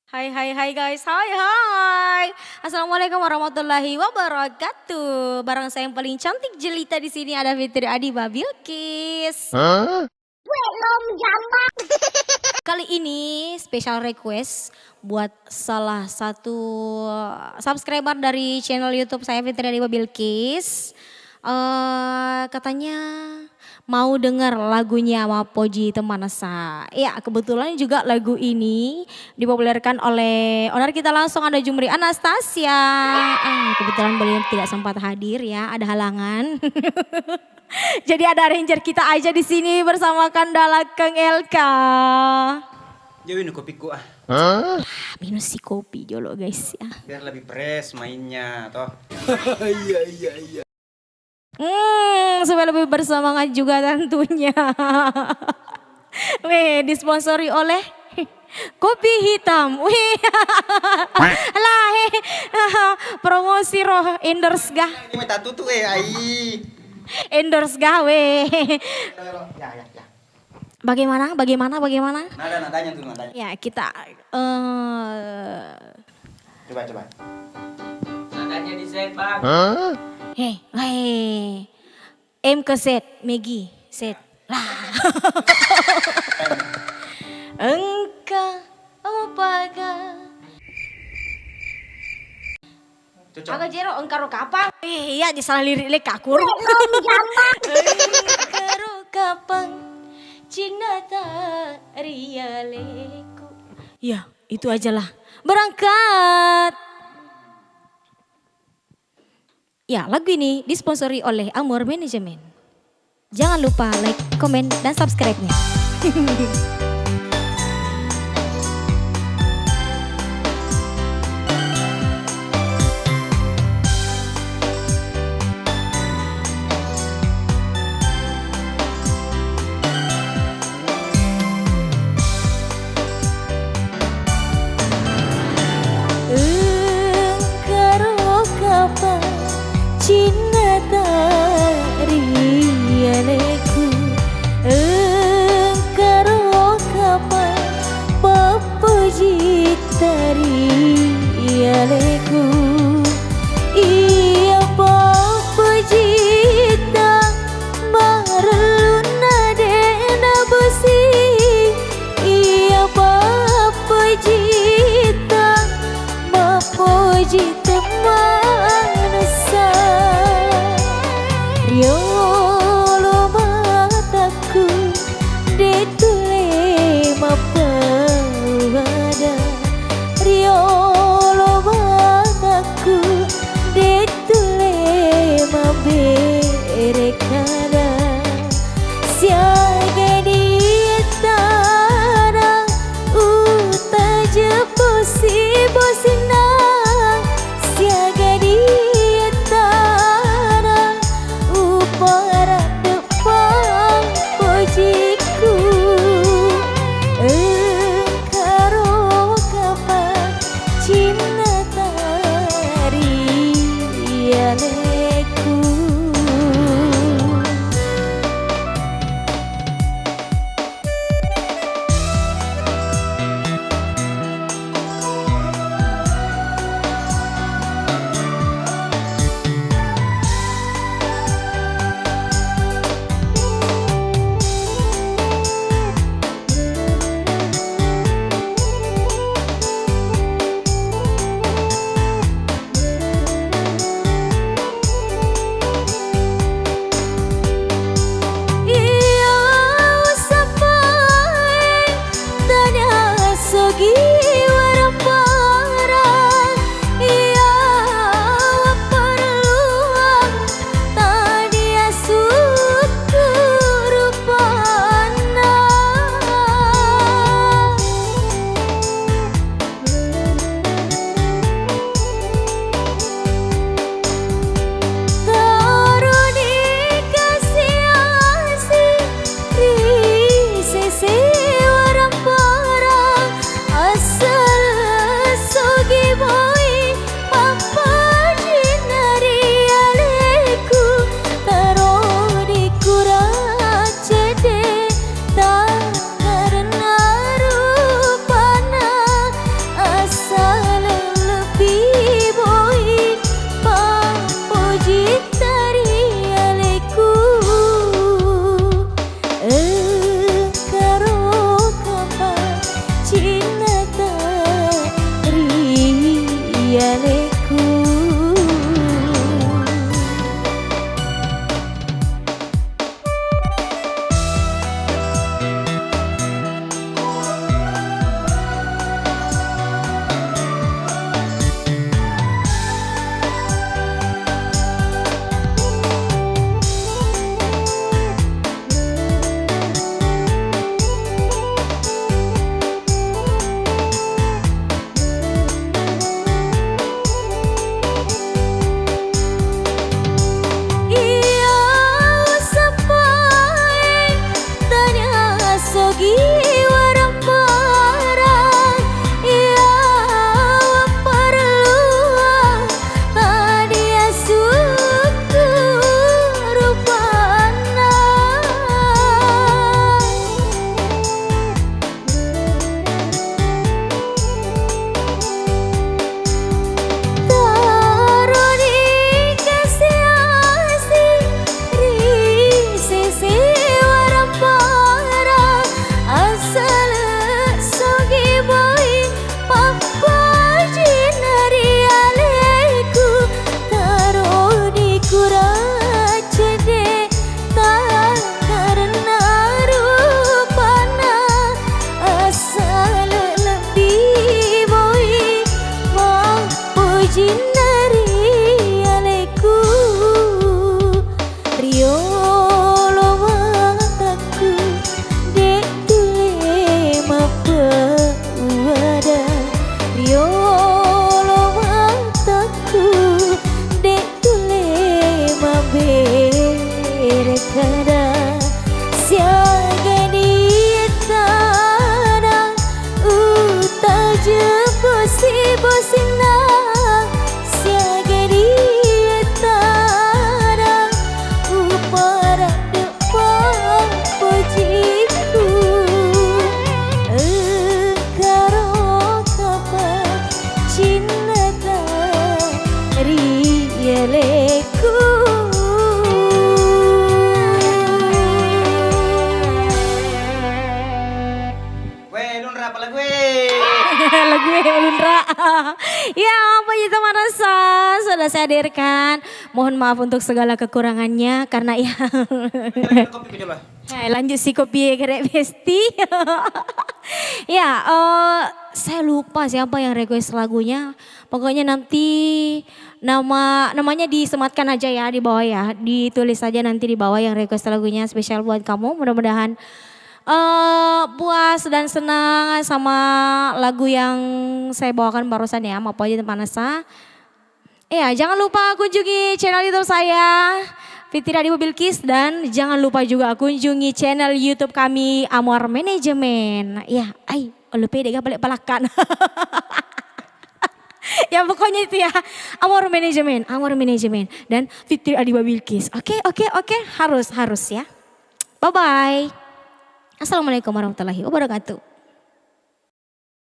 Hai guys, hai. Assalamualaikum warahmatullahi wabarakatuh. Barang saya yang paling cantik jelita di sini ada Fitri Adiba Bilkis. Belum jambak. Kali ini special request buat salah satu subscriber dari channel YouTube saya Fitri Adiba Bilkis. Katanya mau dengar lagunya Mapoji Temanasa. Ya kebetulan juga lagu ini dipopulerkan oleh owner kita langsung ada Jumri Anastasia. Kebetulan beliau tidak sempat hadir ya, ada halangan. Jadi ada ranger kita aja di sini bersama Kandala Kang Elka. Jauhin kopiku ah. Minus si kopi jolo guys ya. Biar lebih fresh mainnya toh. Supaya lebih bersemangat juga tentunya. Weh, disponsori oleh kopi hitam. Wih. Lah, promosi roh endorse gah. Ini meta tutu ai. Endorse gah weh. Ya. Bagaimana? Nadanya tuh nadanya. Ya, kita Coba. Nadanya di set bang. Hei. M ke set, Megi, set. Lah. Engkau apakah? Cocok. Agak jero engkau kapang. Iya, disalah lirik lek kakur. Belum jambak. Engkau kapang cinta rialeku. Ya, itu ajalah. Berangkat. Ya, lagu ini disponsori oleh Amor Management. Jangan lupa like, komen, dan subscribe-nya. Engkau kapang cinta rialeku, engkau Ulundra. Ya apa itu Manasa sudah saya hadirkan. Mohon maaf untuk segala kekurangannya karena ya. Kopi coba. Lanjut si kopi kerek besti. Ya saya lupa siapa yang request lagunya. Pokoknya nanti namanya disematkan aja ya di bawah ya. Ditulis saja nanti di bawah yang request lagunya spesial buat kamu. Mudah-mudahan puas dan senang sama lagu yang saya bawakan barusan ya. Maaf aja Manasa. Ya jangan lupa kunjungi channel YouTube saya Fitri Adiba Bilkis dan jangan lupa juga kunjungi channel YouTube kami Amor Manajemen. Ya, lupa deh balik balakan. Ya pokoknya itu ya Amor Manajemen dan Fitri Adiba Bilkis. Oke, harus ya. Bye bye. Assalamualaikum warahmatullahi wabarakatuh.